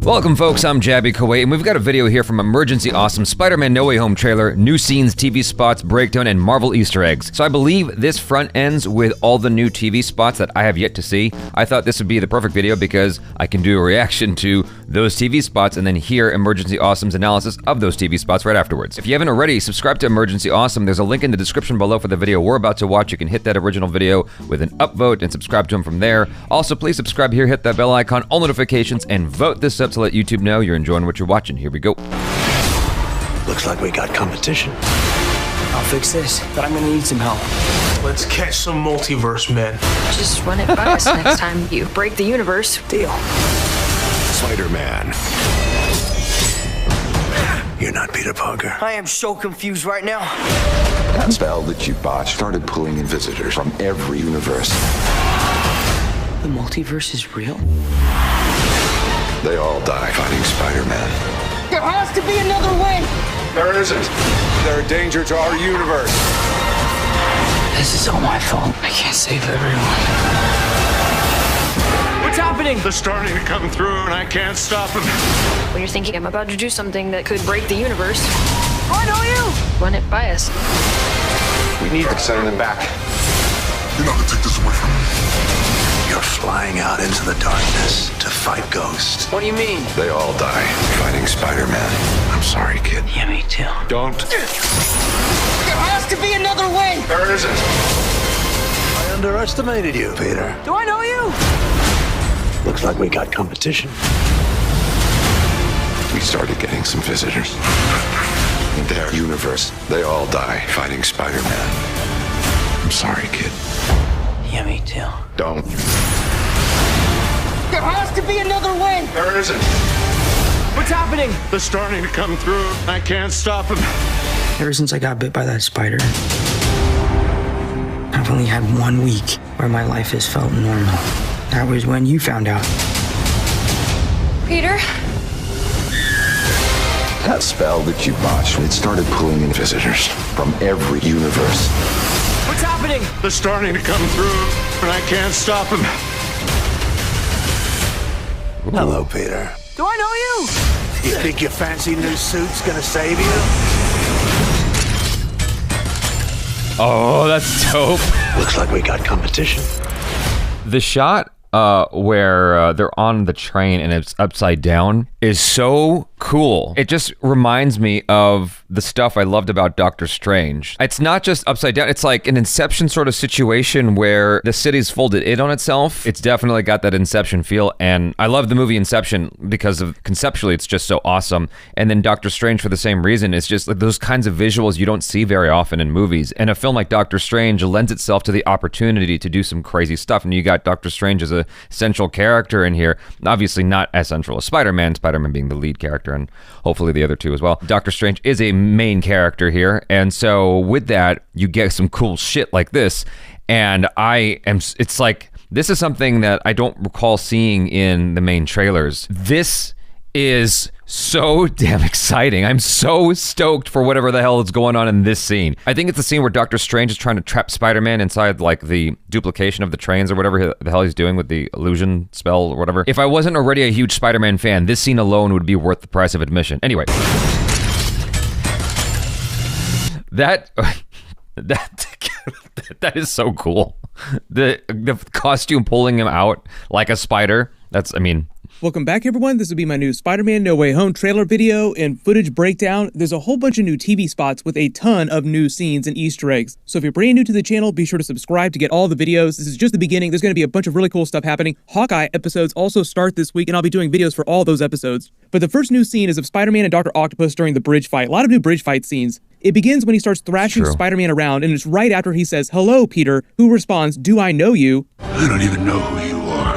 Welcome folks, I'm Jabby Kuwait, and we've got a video here from Emergency Awesome Spider-Man No Way Home trailer, new scenes, TV spots, breakdown, and Marvel Easter eggs. So I believe this front ends with all the new TV spots that I have yet to see. I thought this would be the perfect video because I can do a reaction to those TV spots and then hear Emergency Awesome's analysis of those TV spots right afterwards. If you haven't already, subscribe to Emergency Awesome. There's a link in the description below for the video we're about to watch. You can hit that original video with an upvote and subscribe to him from there. Also, please subscribe here, hit that bell icon, all notifications, and vote this up to let YouTube know you're enjoying what you're watching. Here we go. Looks like we got competition. I'll fix this, but I'm gonna need some help. Let's catch some multiverse men. Just run it by us next time you break the universe. Deal. Spider-Man. You're not Peter Parker. I am so confused right now. That spell that you botched started pulling in visitors from every universe. The multiverse is real? They all die fighting Spider-Man. There has to be another way! There isn't. They're a danger to our universe. This is all my fault. I can't save everyone. What's happening? They're starting to come through and I can't stop them. When you're thinking I'm about to do something that could break the universe, I know you! run it by us. We need to send them back. You're not gonna take this away from me. You're flying out into the darkness to fight ghosts. What do you mean? They all die fighting Spider-Man. I'm sorry, kid. Yeah, me too. Don't. There has to be another way! There isn't. I underestimated you, Peter. Do I know you? Looks like we got competition. We started getting some visitors. In their universe, they all die fighting Spider-Man. I'm sorry, kid. Yeah, me too. Don't. There has to be another way! There isn't. What's happening? They're starting to come through. I can't stop them. Ever since I got bit by that spider, I've only had 1 week where my life has felt normal. That was when you found out. Peter? That spell that you botched, it started pulling in visitors from every universe. What's happening? They're starting to come through and I can't stop them. Hello, Peter. Do I know you? You think your fancy new suit's gonna save you? Oh, that's dope. Looks like we got competition. The shot where they're on the train and it's upside down is so cool. It just reminds me of the stuff I loved about Doctor Strange. It's not just upside down, it's like an Inception sort of situation where the city's folded in on itself. It's definitely got that Inception feel, and I love the movie Inception because of conceptually it's just so awesome. And then Doctor Strange for the same reason. It's just like those kinds of visuals you don't see very often in movies. And a film like Doctor Strange lends itself to the opportunity to do some crazy stuff. And you got Doctor Strange as a central character in here. Obviously not as central as Spider-Man being the lead character, and hopefully the other two as well. Doctor Strange is a main character here, and so with that, you get some cool shit like this, and it's like, this is something that I don't recall seeing in the main trailers. This is so damn exciting. I'm so stoked for whatever the hell is going on in this scene. I think it's the scene where Doctor Strange is trying to trap Spider-Man inside like the duplication of the trains or whatever the hell he's doing with the illusion spell or whatever. If I wasn't already a huge Spider-Man fan, this scene alone would be worth the price of admission. Anyway. That is so cool. The costume pulling him out like a spider. Welcome back, everyone. This will be my new Spider-Man No Way Home trailer video and footage breakdown. There's a whole bunch of new TV spots with a ton of new scenes and Easter eggs. So if you're brand new to the channel, be sure to subscribe to get all the videos. This is just the beginning. There's going to be a bunch of really cool stuff happening. Hawkeye episodes also start this week, and I'll be doing videos for all those episodes. But the first new scene is of Spider-Man and Dr. Octopus during the bridge fight. A lot of new bridge fight scenes. It begins when he starts thrashing Spider-Man around, and it's right after he says, "Hello, Peter," who responds, "Do I know you?" I don't even know who you are.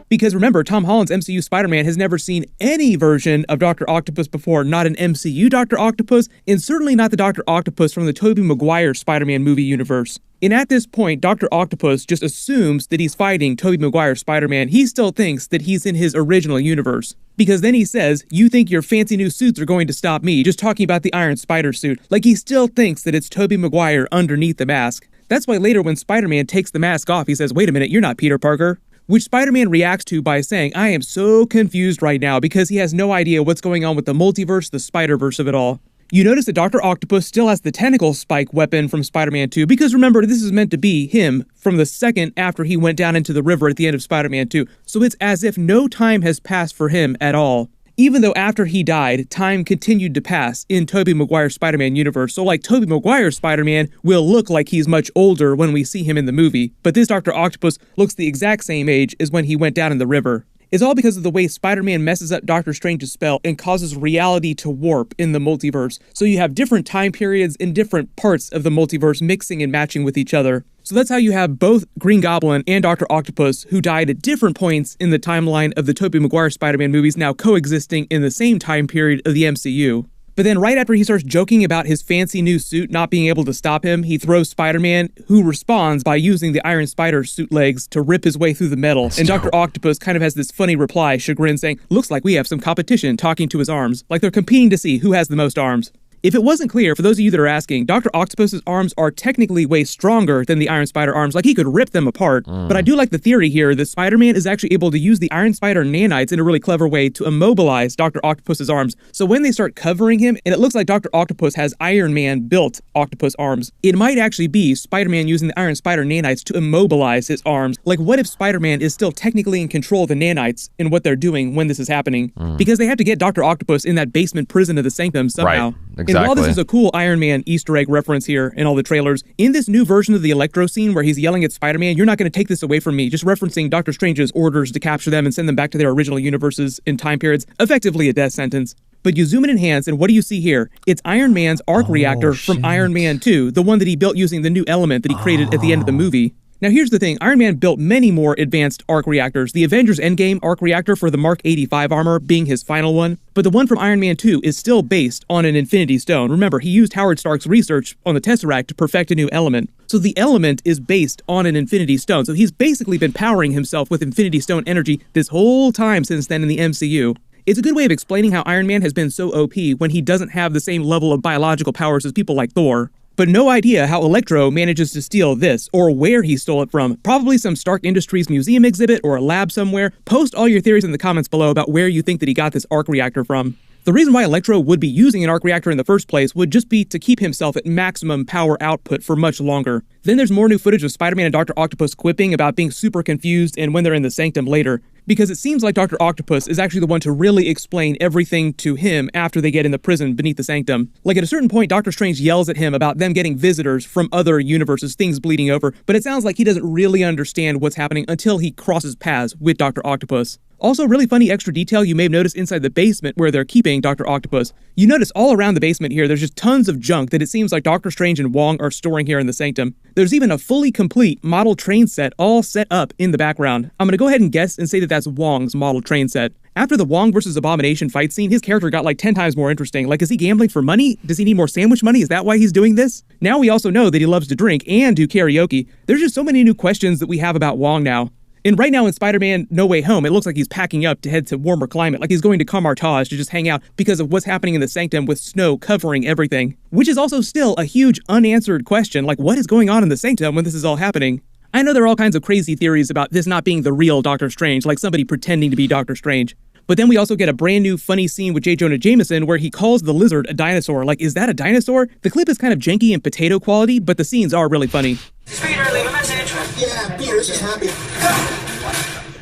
Because remember, Tom Holland's MCU Spider-Man has never seen any version of Dr. Octopus before, not an MCU Dr. Octopus, and certainly not the Dr. Octopus from the Tobey Maguire Spider-Man movie universe. And at this point, Dr. Octopus just assumes that he's fighting Tobey Maguire Spider-Man. He still thinks that he's in his original universe. Because then he says, "You think your fancy new suits are going to stop me," just talking about the Iron Spider suit. Like he still thinks that it's Tobey Maguire underneath the mask. That's why later when Spider-Man takes the mask off, he says, "Wait a minute, you're not Peter Parker." which Spider-Man reacts to by saying, "I am so confused right now," because he has no idea what's going on with the multiverse, the Spider-Verse of it all. You notice that Dr. Octopus still has the tentacle spike weapon from Spider-Man 2, because remember, this is meant to be him from the second after he went down into the river at the end of Spider-Man 2, so it's as if no time has passed for him at all. Even though after he died, time continued to pass in Tobey Maguire's Spider-Man universe, so like Tobey Maguire's Spider-Man will look like he's much older when we see him in the movie, but this Dr. Octopus looks the exact same age as when he went down in the river. It's all because of the way Spider-Man messes up Doctor Strange's spell and causes reality to warp in the multiverse. So you have different time periods in different parts of the multiverse mixing and matching with each other. So that's how you have both Green Goblin and Dr. Octopus, who died at different points in the timeline of the Tobey Maguire Spider-Man movies, now coexisting in the same time period of the MCU. But then right after he starts joking about his fancy new suit not being able to stop him, he throws Spider-Man, who responds by using the Iron Spider's suit legs to rip his way through the metal. And Dr. Octopus kind of has this funny reply, chagrin, saying, "Looks like we have some competition," talking to his arms, like they're competing to see who has the most arms. If it wasn't clear, for those of you that are asking, Dr. Octopus's arms are technically way stronger than the Iron Spider arms, like he could rip them apart. But I do like the theory here that Spider-Man is actually able to use the Iron Spider nanites in a really clever way to immobilize Dr. Octopus's arms. So when they start covering him, and it looks like Dr. Octopus has Iron Man built octopus arms, it might actually be Spider-Man using the Iron Spider nanites to immobilize his arms. Like, what if Spider-Man is still technically in control of the nanites in what they're doing when this is happening? Because they have to get Dr. Octopus in that basement prison of the Sanctum somehow. Right. Exactly. And while this is a cool Iron Man Easter egg reference here in all the trailers, in this new version of the Electro scene where he's yelling at Spider-Man, "You're not going to take this away from me," just referencing Doctor Strange's orders to capture them and send them back to their original universes in time periods, effectively a death sentence. But you zoom in and enhance, and what do you see here? It's Iron Man's arc reactor from Iron Man 2, the one that he built using the new element that he created at the end of the movie. Now here's the thing, Iron Man built many more advanced arc reactors, the Avengers Endgame arc reactor for the Mark 85 armor being his final one, but the one from Iron Man 2 is still based on an Infinity Stone. Remember, he used Howard Stark's research on the Tesseract to perfect a new element. So the element is based on an Infinity Stone, so he's basically been powering himself with Infinity Stone energy this whole time since then in the MCU. It's a good way of explaining how Iron Man has been so OP when he doesn't have the same level of biological powers as people like Thor. But no idea how Electro manages to steal this, or where he stole it from. Probably some Stark Industries museum exhibit or a lab somewhere. Post all your theories in the comments below about where you think that he got this arc reactor from. The reason why Electro would be using an arc reactor in the first place would just be to keep himself at maximum power output for much longer. Then there's more new footage of Spider-Man and Dr. Octopus quipping about being super confused and when they're in the Sanctum later, because it seems like Dr. Octopus is actually the one to really explain everything to him after they get in the prison beneath the Sanctum. Like at a certain point, Doctor Strange yells at him about them getting visitors from other universes, things bleeding over, but it sounds like he doesn't really understand what's happening until he crosses paths with Dr. Octopus. Also, really funny extra detail you may have noticed inside the basement where they're keeping Dr. Octopus. You notice all around the basement here, there's just tons of junk that it seems like Doctor Strange and Wong are storing here in the Sanctum. There's even a fully complete model train set all set up in the background. I'm gonna go ahead and guess and say that that's Wong's model train set. After the Wong versus Abomination fight scene, his character got like 10 times more interesting. Like, is he gambling for money? Does he need more sandwich money? Is that why he's doing this? Now we also know that he loves to drink and do karaoke. There's just so many new questions that we have about Wong now. And right now in Spider-Man No Way Home, it looks like he's packing up to head to warmer climate, like he's going to Carmartage to just hang out because of what's happening in the Sanctum with snow covering everything. Which is also still a huge unanswered question, like what is going on in the Sanctum when this is all happening? I know there are all kinds of crazy theories about this not being the real Doctor Strange, like somebody pretending to be Doctor Strange. But then we also get a brand new funny scene with J. Jonah Jameson where he calls the lizard a dinosaur. Like, is that a dinosaur? The clip is kind of janky and potato quality, but the scenes are really funny. Peter, leave a message. Yeah, Peter, this is Happy.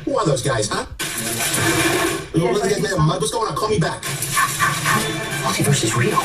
Who are those guys, huh? What's going on? Call me back. Multiverse is real.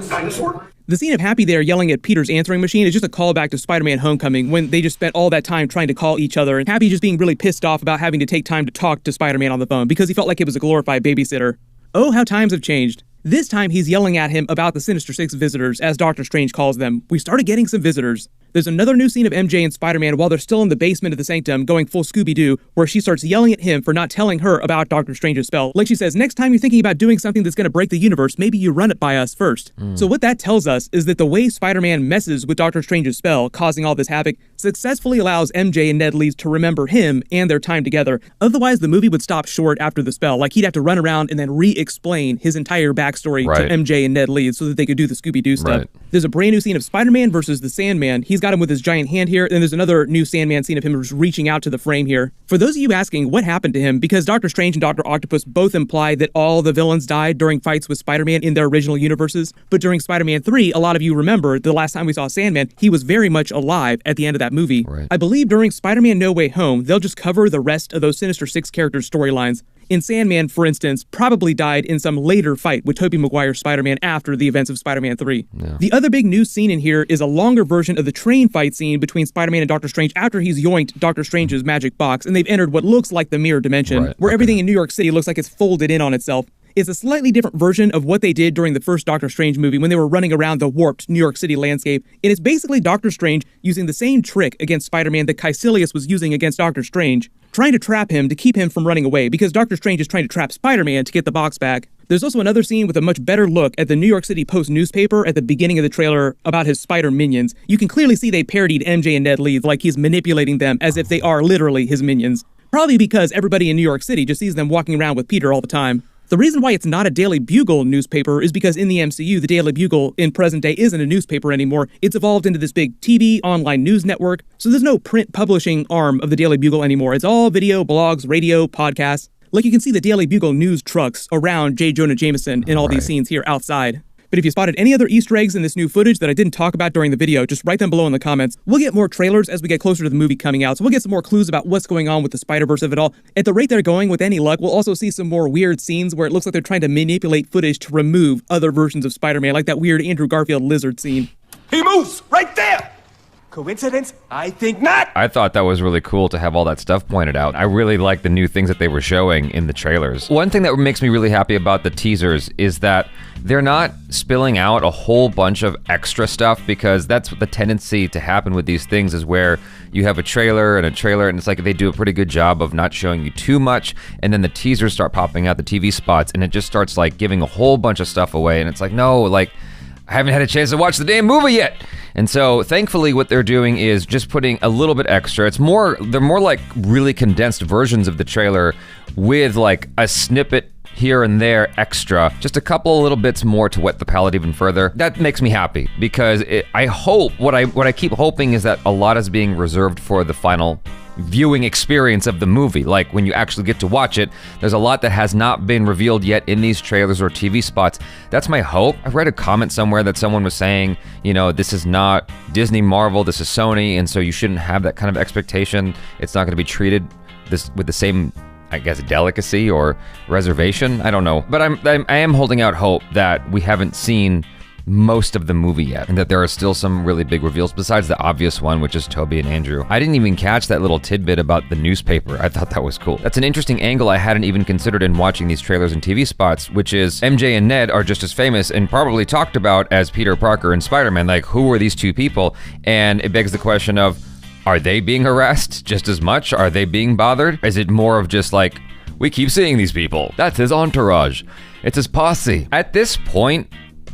Dinosaur? The scene of Happy there yelling at Peter's answering machine is just a callback to Spider-Man Homecoming when they just spent all that time trying to call each other, and Happy just being really pissed off about having to take time to talk to Spider-Man on the phone because he felt like it was a glorified babysitter. Oh, how times have changed. This time he's yelling at him about the Sinister Six visitors, as Doctor Strange calls them. We started getting some visitors. There's another new scene of MJ and Spider-Man while they're still in the basement of the Sanctum going full Scooby-Doo, where she starts yelling at him for not telling her about Doctor Strange's spell. Like she says, next time you're thinking about doing something that's going to break the universe, maybe you run it by us first. So what that tells us is that the way Spider-Man messes with Doctor Strange's spell, causing all this havoc, successfully allows MJ and Ned Leeds to remember him and their time together. Otherwise, the movie would stop short after the spell. Like he'd have to run around and then re-explain his entire backstory to MJ and Ned Leeds so that they could do the Scooby-Doo stuff. Right. There's a brand new scene of Spider-Man versus the Sandman. He's got him with his giant hand here, and there's another new Sandman scene of him just reaching out to the frame here. For those of you asking what happened to him, because Doctor Strange and Dr. Octopus both imply that all the villains died during fights with Spider-Man in their original universes, but during Spider-Man 3, a lot of you remember the last time we saw Sandman, he was very much alive at the end of that movie. Right. I believe during Spider-Man No Way Home, they'll just cover the rest of those Sinister Six characters' storylines. In Sandman, for instance, probably died in some later fight with Tobey Maguire's Spider-Man after the events of Spider-Man 3. Yeah. The other big new scene in here is a longer version of the train fight scene between Spider-Man and Doctor Strange after he's yoinked Doctor Strange's magic box, and they've entered what looks like the mirror dimension, where everything in New York City looks like it's folded in on itself. It's a slightly different version of what they did during the first Doctor Strange movie when they were running around the warped New York City landscape, and it's basically Doctor Strange using the same trick against Spider-Man that Caecilius was using against Doctor Strange, trying to trap him to keep him from running away, because Doctor Strange is trying to trap Spider-Man to get the box back. There's also another scene with a much better look at the New York City Post newspaper at the beginning of the trailer about his spider minions. You can clearly see they parodied MJ and Ned Leeds like he's manipulating them as if they are literally his minions. Probably because everybody in New York City just sees them walking around with Peter all the time. The reason why it's not a Daily Bugle newspaper is because in the MCU, the Daily Bugle in present day isn't a newspaper anymore. It's evolved into this big TV, online news network, so there's no print publishing arm of the Daily Bugle anymore. It's all video, blogs, radio, podcasts. Like you can see the Daily Bugle news trucks around J. Jonah Jameson in all these scenes here outside. But if you spotted any other Easter eggs in this new footage that I didn't talk about during the video, just write them below in the comments. We'll get more trailers as we get closer to the movie coming out, so we'll get some more clues about what's going on with the Spider-Verse of it all. At the rate they're going, with any luck, we'll also see some more weird scenes where it looks like they're trying to manipulate footage to remove other versions of Spider-Man, like that weird Andrew Garfield lizard scene. He moves right there! Coincidence? I think not! I thought that was really cool to have all that stuff pointed out. I really like the new things that they were showing in the trailers. One thing that makes me really happy about the teasers is that they're not spilling out a whole bunch of extra stuff, because that's the tendency to happen with these things, is where you have a trailer, and it's like they do a pretty good job of not showing you too much, and then the teasers start popping out, the TV spots, and it just starts like giving a whole bunch of stuff away, and it's like, no, like, I haven't had a chance to watch the damn movie yet. And so thankfully what they're doing is just putting a little bit extra. They're more like really condensed versions of the trailer with like a snippet here and there extra, just a couple of little bits more to wet the palate even further. That makes me happy, because I hope, what I keep hoping is that a lot is being reserved for the final viewing experience of the movie. Like when you actually get to watch it, there's a lot that has not been revealed yet in these trailers or TV spots. That's my hope. I read a comment somewhere that someone was saying, you know, this is not Disney, Marvel, this is Sony, and so you shouldn't have that kind of expectation. It's not going to be treated with the same, I guess, delicacy or reservation. I don't know. But I am holding out hope that we haven't seen most of the movie yet, and that there are still some really big reveals besides the obvious one, which is Tobey and Andrew. I didn't even catch that little tidbit about the newspaper. I thought that was cool. That's an interesting angle I hadn't even considered in watching these trailers and TV spots, which is MJ and Ned are just as famous and probably talked about as Peter Parker and Spider-Man. Like, who are these two people? And it begs the question of, are they being harassed just as much? Are they being bothered? Is it more of just like, we keep seeing these people. That's his entourage. It's his posse. At this point,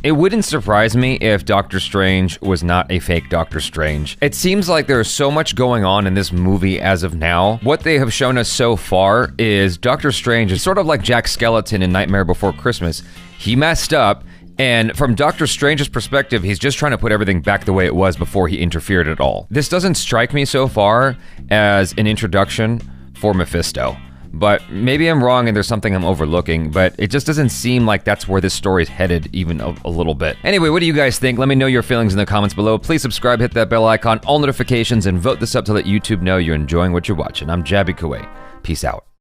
it wouldn't surprise me if Doctor Strange was not a fake Doctor Strange. It seems like there's so much going on in this movie as of now. What they have shown us so far is Doctor Strange is sort of like Jack Skellington in Nightmare Before Christmas. He messed up, and from Doctor Strange's perspective, he's just trying to put everything back the way it was before he interfered at all. This doesn't strike me so far as an introduction for Mephisto. But maybe I'm wrong and there's something I'm overlooking, but it just doesn't seem like that's where this story is headed even a little bit. Anyway, what do you guys think? Let me know your feelings in the comments below. Please subscribe, hit that bell icon, all notifications, and vote this up to let YouTube know you're enjoying what you're watching. I'm Jabby Kuwait. Peace out.